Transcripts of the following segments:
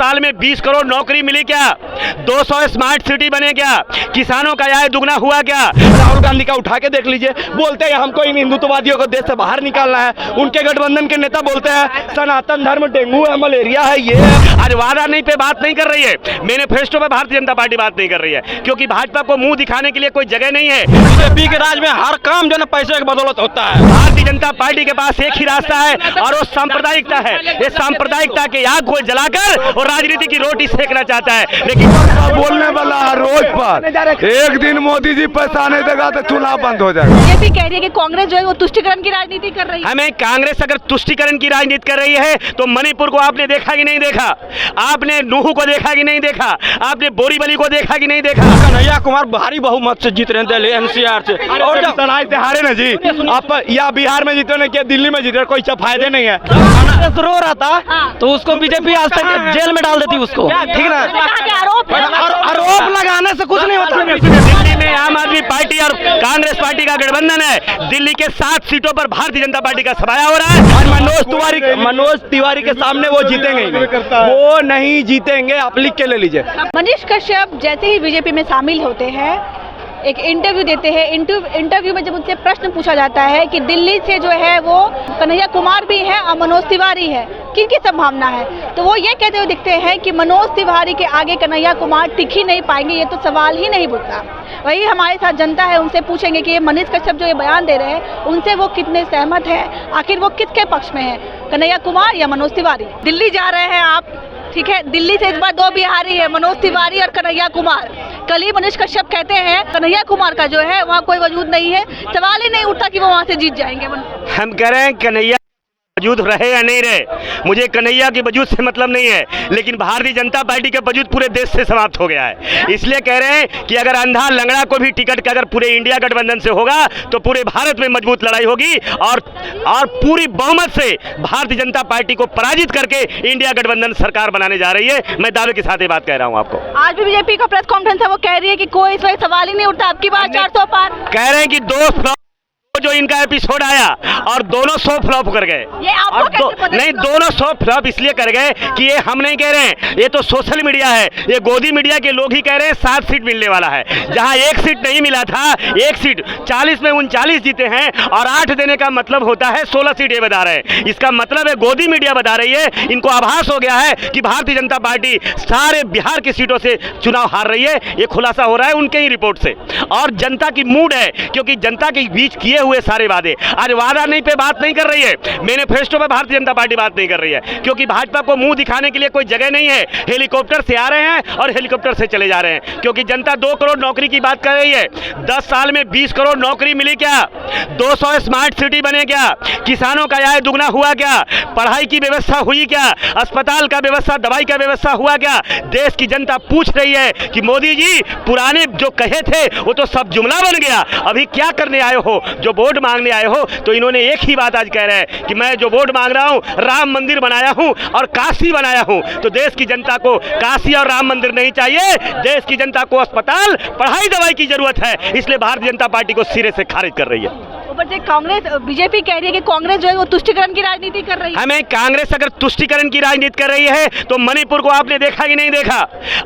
साल में 20 करोड़ नौकरी मिली क्या? 200 स्मार्ट सिटी बने क्या? किसानों का आय दुगना हुआ क्या? राहुल गांधी का उठा के देख लीजिए, बोलते हैं हमको इन हिंदुत्ववादियों को देश से बाहर निकालना है। उनके गठबंधन के नेता बोलते हैं सनातन धर्म डेंगू है, मलेरिया है, ये है। आज वादा नहीं पे बात नहीं कर रही है, मैनिफेस्टो पे भारतीय जनता पार्टी बात नहीं कर रही है, क्योंकि भाजपा को मुंह दिखाने के लिए कोई जगह नहीं है। बीजेपी के राज में हर काम जो है पैसे की बदौलत होता है। भारतीय जनता पार्टी के पास एक ही रास्ता है और वो सांप्रदायिकता है। ये सांप्रदायिकता के आग को जलाकर और राजनीति की रोटी सेकना चाहता है। लेकिन बोलने वाला रोज पर एक दिन मोदी जी पैसा नहीं देगा तो चुनाव बंद हो जाएगा। बीजेपी कह रही है कि कांग्रेस जो है वो तुष्टीकरण की राजनीति कर रही है। हमें कांग्रेस अगर तुष्टीकरण की राजनीति कर रही है तो मणिपुर को आपने देखा कि नहीं देखा? आपने नूहू को देखा कि नहीं देखा? आपने बोरीवली को देखा कि नहीं देखा? कन्हैया कुमार भारी बहुमत से जीत रहे हैं दिल्ली एनसीआर से, और जब सराय से हारे ना जी, आप या बिहार में जीते ना क्या दिल्ली में जीते, कोई फायदे नहीं है। रो रहा था तो उसको बीजेपी आज तक जेल में डाल देती उसको, ठीक ना? आरोप लगाने से कुछ नहीं होता। दिल्ली में आम आदमी पार्टी और कांग्रेस पार्टी का गठबंधन है। दिल्ली के 7 सीटों पर भारतीय जनता पार्टी का सफाया हो रहा है और मनोज तिवारी के सामने वो जीतेंगे ही नहीं, वो नहीं जीतेंगे। आप लिख के ले लीजिए। मनीष कश्यप जैसे ही बीजेपी में शामिल होते हैं, एक इंटरव्यू देते हैं। इंटरव्यू में जब उनसे प्रश्न पूछा जाता है कि दिल्ली से जो है वो कन्हैया कुमार भी है और मनोज तिवारी है, किनकी संभावना है, तो वो ये कहते हुए दिखते हैं कि मनोज तिवारी के आगे कन्हैया कुमार टिक ही नहीं पाएंगे। ये तो सवाल ही नहीं उठता। वही हमारे साथ जनता है, उनसे पूछेंगे कि ये मनीष कश्यप जो ये बयान दे रहे हैं उनसे वो कितने सहमत हैं, आखिर वो किसके पक्ष में है, कन्हैया कुमार या मनोज तिवारी। दिल्ली जा रहे हैं आप, ठीक है, दिल्ली से इस बार 2 बिहारी है, मनोज तिवारी और कन्हैया कुमार। कल ही मनीष कश्यप कहते हैं कन्हैया कुमार का जो है वहाँ कोई वजूद नहीं है, सवाल ही नहीं उठता कि वो वहाँ से जीत जाएंगे। हम कह रहे हैं कन्हैया वजूद रहे या नहीं रहे, मुझे कन्हैया के वजूद से मतलब नहीं है, लेकिन भारतीय जनता पार्टी का वजूद पूरे देश से समाप्त हो गया है। इसलिए कह रहे हैं कि अगर अंधा लंगड़ा को भी टिकट का अगर पूरे इंडिया गठबंधन से होगा तो पूरे भारत में मजबूत लड़ाई होगी और पूरी बहुमत से भारतीय जनता पार्टी को पराजित करके इंडिया गठबंधन सरकार बनाने जा रही है। मैं दावे के साथ ये बात कह रहा हूँ आपको। आज भी बीजेपी का प्रेस कॉन्फ्रेंस है, वो कह रही है कि कोई इस वक्त सवाल ही नहीं उठता, आपकी बात 400 पार। कह रहे हैं कि 2 फ्लॉप जो इनका एपिसोड आया और दोनों 100 फ्लॉप कर गए। ये आपको नहीं, दोनों 100 फ्लॉप इसलिए कर गए कि ये हम नहीं कह रहे हैं, ये तो सोशल मीडिया है, ये गोदी मीडिया के लोग ही कह रहे हैं 7 सीट मिलने वाला है। जहां 1 सीट नहीं मिला था, 1 सीट 40 में 39 जीते हैं और 8 देने का मतलब होता है 16 सीट ये बता रहे हैं। इसका मतलब है गोदी मीडिया बता रही है, इनको आभास हो गया है कि भारतीय जनता पार्टी सारे बिहार की सीटों से चुनाव हार रही है। ये खुलासा हो रहा है उनके ही रिपोर्ट से, और जनता की मूड है, क्योंकि जनता के बीच किए हुए सारे वादे, आज वादा नहीं पे बात नहीं कर रही है, मैनिफेस्टो पे भारतीय जनता पार्टी बात नहीं कर रही है, क्योंकि भाजपा को मुंह दिखाने के लिए कोई जगह नहीं है। हेलीकॉप्टर से आ रहे हैं और हेलीकॉप्टर से चले जा रहे हैं, क्योंकि जनता 2 करोड़ नौकरी की बात कर रही है। 10 साल में 20 करोड़ नौकरी मिली क्या? 200 स्मार्ट सिटी बने क्या? किसानों का आय दुगना हुआ क्या? पढ़ाई की व्यवस्था हुई क्या? अस्पताल का व्यवस्था, दवाई का व्यवस्था हुआ क्या? देश की जनता पूछ रही है कि मोदी जी पुराने जो कहे थे वो तो सब जुमला बन गया, अभी क्या करने आए हो? जो वोट मांगने आए हो? तो इन्होंने एक ही बात आज कह रहे हैं कि मैं जो वोट मांग रहा हूं, राम मंदिर बनाया हूं और काशी बनाया हूं। तो देश की जनता को काशी और राम मंदिर नहीं चाहिए, देश की जनता को अस्पताल, पढ़ाई, दवाई की जरूरत है। इसलिए भारतीय जनता पार्टी को सिरे से खारिज कर रही है। कांग्रेस, बीजेपी कह रही है कि कांग्रेस जो है वो तुष्टीकरण की राजनीति कर रही है। हमें कांग्रेस अगर तुष्टीकरण की राजनीति कर रही है तो मणिपुर को आपने देखा कि नहीं देखा?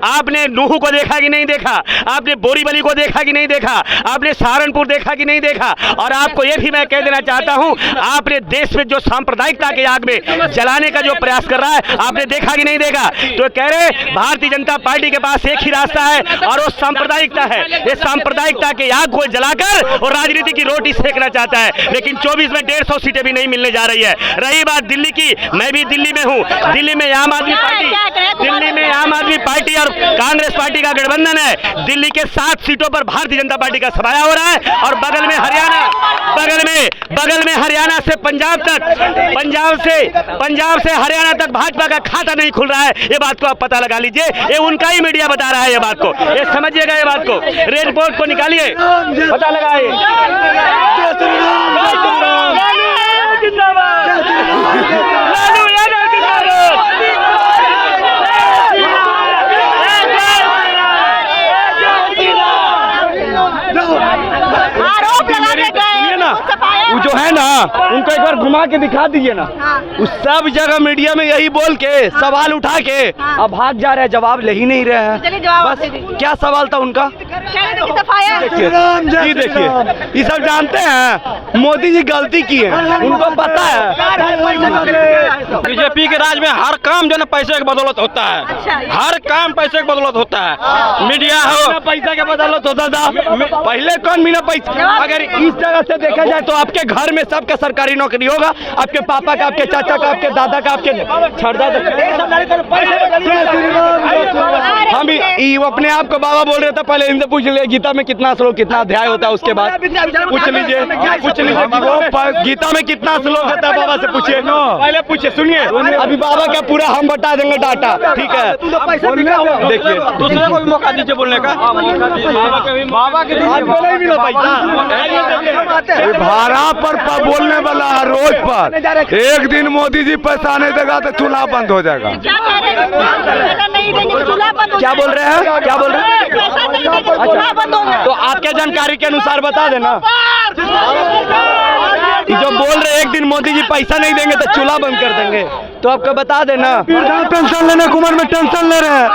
आपने नूहू को देखा कि नहीं देखा? आपने बोरीवली को देखा कि नहीं देखा? आपने सहारनपुर देखा कि नहीं देखा? और आपको यह भी मैं कह देना चाहता हूं, आपने देश में जो सांप्रदायिकता के आग में जलाने का जो प्रयास कर रहा है, आपने देखा कि नहीं देखा? तो कह रहे भारतीय जनता पार्टी के पास एक ही रास्ता है और वो सांप्रदायिकता है। ये सांप्रदायिकता के आग को जलाकर और राजनीति की रोटी सेकना चाहता है। लेकिन 24 में 150 सीटें भी नहीं मिलने जा रही है। रही बात दिल्ली की, मैं भी दिल्ली में हूं। दिल्ली में आम आदमी पार्टी और कांग्रेस पार्टी का गठबंधन है। दिल्ली के 7 सीटों पर भारतीय जनता पार्टी का सफाया हो रहा है और बगल में हरियाणा, बगल में हरियाणा से पंजाब तक, पंजाब से हरियाणा तक भाजपा का खाता नहीं खुल रहा है। ये बात को आप पता लगा लीजिए, ये उनका ही मीडिया बता रहा है। ये बात को ये समझिएगा, ये बात को रेड रिपोर्ट को निकालिए, पता लगाइए। आरोप लगाने गए वो जो है ना, उनको एक बार घुमा के दिखा दीजिए ना। हाँ। उस सब जगह मीडिया में यही बोल के सवाल उठा के हाँ। अब भाग जा रहे हैं, जवाब ले ही नहीं रहे चलिए हैं। जवाब बस दे दीजिए। क्या सवाल था उनका? कह रहे थे कि सफाया देखिए जी, देखिए ये सब जानते हैं मोदी जी गलती की है, उनको पता है। बीजेपी के राज में हर काम जो है पैसे की बदौलत होता है, अच्छा। हर काम पैसे की बदौलत होता है। मीडिया हो, पैसा के बदौलत होता था पहले, कौन बिना पैसा? अगर इस तरह से देखा जाए तो आपके घर में सबका सरकारी नौकरी होगा, आपके पापा का, आपके चाचा का, आपके दादा का, आपके हम अपने आप को बाबा बोल रहे थे। पहले इनसे पूछ लीजिए गीता में कितना श्लोक, कितना अध्याय होता है, उसके बाद पूछ लीजिए कि वो गीता में कितना श्लोक होता है, बाबा से पूछिए। पहले पूछिए, सुनिए अभी बाबा का पूरा हम बता देंगे डाटा, ठीक है? देखिए दूसरे को भी मौका दीजिए बोलने का। बाबा के आपको नहीं मिला पैसा। ये भाड़ा पर बोलने वाला है रोज पर। एक दिन मोदी जी पैसा नहीं देगा तो चूल्हा बंद हो जाएगा। क्या कह रहे हैं? पैसा नहीं देंगे तो चूल्हा बंद हो क्या बोल रहे हैं? क्या बोल रहे हैं? पैसा नहीं देंगे तो चूल्हा बंद हो तो आपके जानकारी के अनुसार बता देना। जो बोल रहे एक दिन मोदी जी पैसा नहीं देंगे तो चूल्हा बंद कर देंगे, तो आपको बता देना। वृद्धा पेंशन लेने की उम्र में टेंशन ले रहे हैं,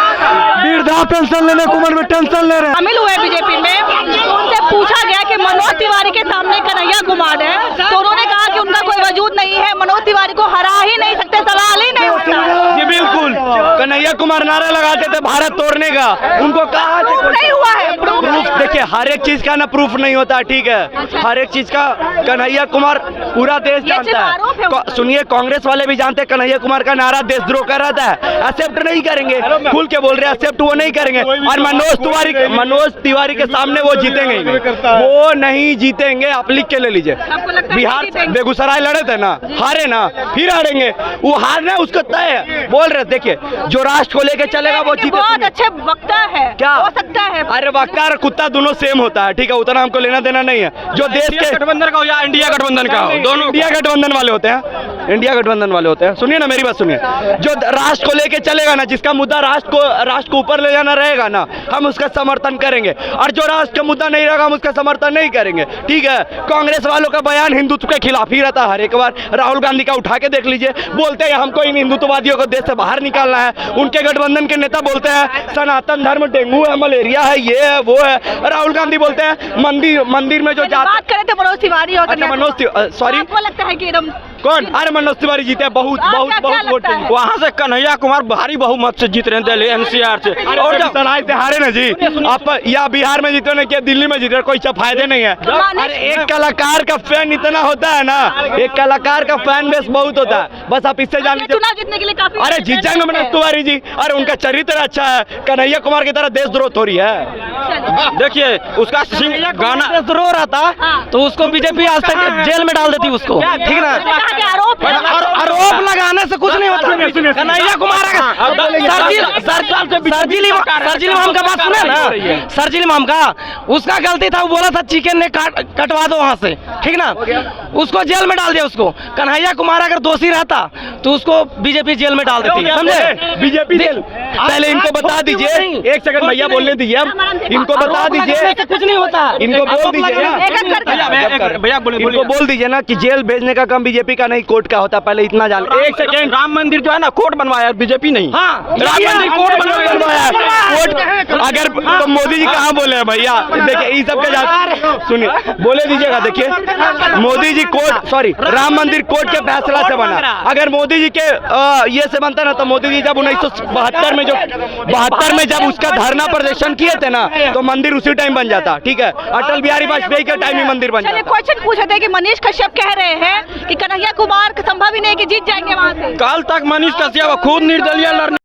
वृद्धा पेंशन लेने की उम्र में टेंशन ले रहे हैं। शामिल हुए बीजेपी में, तो उनसे पूछा गया कि मनोज तिवारी के सामने कन्हैया कुमार है, तो उन्होंने कहा कि उनका कोई वजूद नहीं है, मनोज तिवारी को हरा ही नहीं सकते, सवाल ही नहीं उठता। जी बिल्कुल, कन्हैया कुमार नारा लगाते थे भारत तोड़ने का, उनको कहा प्रूफ नहीं हुआ है, प्रूफ प्रूफ देखिए, हर एक चीज का ना प्रूफ नहीं होता, ठीक है? हर एक चीज का कन्हैया कुमार पूरा देश जानता आरोप है है। सुनिए, कांग्रेस वाले भी जानते हैं कन्हैया कुमार का नारा देशद्रोह कर रहा था, एक्सेप्ट नहीं करेंगे, खुल के बोल रहे हैं एक्सेप्ट वो नहीं करेंगे। और मनोज तिवारी के सामने वो जीतेंगे ही नहीं, वो नहीं जीतेंगे। आप लिख के ले लीजिए, आपको लगता है बिहार कि जीतेंगे? बेगूसराय लड़े थे ना, हारे ना, फिर हारेंगे। वो हारना उसको तय है, बोल रहे। देखिए जो राष्ट्र को लेके चलेगा वो जीते। बहुत अच्छे वक्ता है, क्या हो सकता है? अरे वक्ता और कुत्ता दोनों सेम होता है, ठीक है? उतना हमको लेना देना नहीं है। जो देश के गठबंधन का हो या इंडिया गठबंधन का हो, दोनों इंडिया गठबंधन वाले होते हैं, इंडिया गठबंधन वाले होते हैं। सुनिए ना, मेरी बात सुनिए। जो राष्ट्र को लेके चलेगा ना, जिसका मुद्दा राष्ट्र को ऊपर ले जाना रहेगा ना, हम उसका समर्थन करेंगे। और जो राष्ट्र का मुद्दा नहीं रहेगा, हम उसका समर्थन नहीं करेंगे, ठीक है? कांग्रेस वालों का बयान हिंदुत्व के खिलाफ ही रहता है हर एक बार। राहुल गांधी का उठा के देख लीजिए, बोलते हैं हमको इन हिंदुत्ववादियों को देश से बाहर निकालना है। उनके गठबंधन के नेता बोलते हैं सनातन धर्म डेंगू है, मलेरिया है, ये है, वो है। राहुल गांधी बोलते हैं मंदिर में जो जाता। बात करें तो मनोज तिवारी और अच्छा, मनोज सॉरी, आपको लगता है कि एकदम कौन? अरे मनोज तिवारी जीते, बहुत बहुत क्या बहुत वोट लगता है? वहाँ से कन्हैया कुमार भारी बहुमत से जीत रहे हैं दिल्ली एनसीआर से। और जब सराय से हारे ना जी, आप या बिहार में जीते ना, क्या दिल्ली में जीते, कोई फायदे नहीं है। अरे एक कलाकार का फैन इतना होता है ना, एक कलाकार का फैन बेस बहुत होता है, बस आप इससे जान लीजिए। चुनाव जीतने के लिए काफी अरे जीत जाएंगे मनोज तिवारी जी। अरे उनका चरित्र अच्छा है, कन्हैया कुमार की तरह देशद्रोह थोड़ी है। देखिए उसका गाना देशद्रोह रहता हाँ। तो उसको बीजेपी आज तक जेल में डाल देती उसको, ठीक ना? कहा कि आरोप है। आरोप लगाने से कुछ नहीं होता। कन्हैया कुमार सर्जिल इमाम का बात सुने ना, सर्जिल इमाम का, उसका गलती था, वो बोला था चिकन ने कटवा दो वहाँ से, ठीक ना? उसको जेल में डाल दिया उसको। कन्हैया कुमार अगर दोषी रहता तो उसको बीजेपी जेल में डाल देती, समझे? BJP jail. पहले इनको बता दीजिए, एक सेकंड भैया बोलने दीजिए, इनको बता दीजिए, कुछ नहीं होता। इनको बोल दीजिए ना, भैया इनको बोल दीजिए ना कि जेल भेजने का काम बीजेपी का नहीं, कोर्ट का होता। पहले इतना जान। एक सेकंड, राम मंदिर जो है ना कोर्ट बनवाया बीजेपी नहीं। हाँ, राम मंदिर कोर्ट बनवाया कोर्ट। अगर तो मोदी जी कहाँ बोले हैं भैया? देखिए ये सब का सुनिए, बोले दीजिएगा। देखिए मोदी जी कोर्ट, सॉरी, राम मंदिर कोर्ट के फैसला से बना। अगर मोदी जी के ये से बनता ना, तो मोदी जी जब 1972 में जब उसका धरना प्रदर्शन किए थे ना, तो मंदिर उसी टाइम बन जाता, ठीक है? अटल बिहारी वाजपेयी के टाइम में मंदिर बन चलिए जाता। क्वेश्चन पूछे थे कि मनीष कश्यप कह रहे हैं कि कन्हैया कुमार संभव ही नहीं कि जीत जाएंगे वहाँ से। कल तक मनीष कश्यप खुद निर्दलीय लड़ने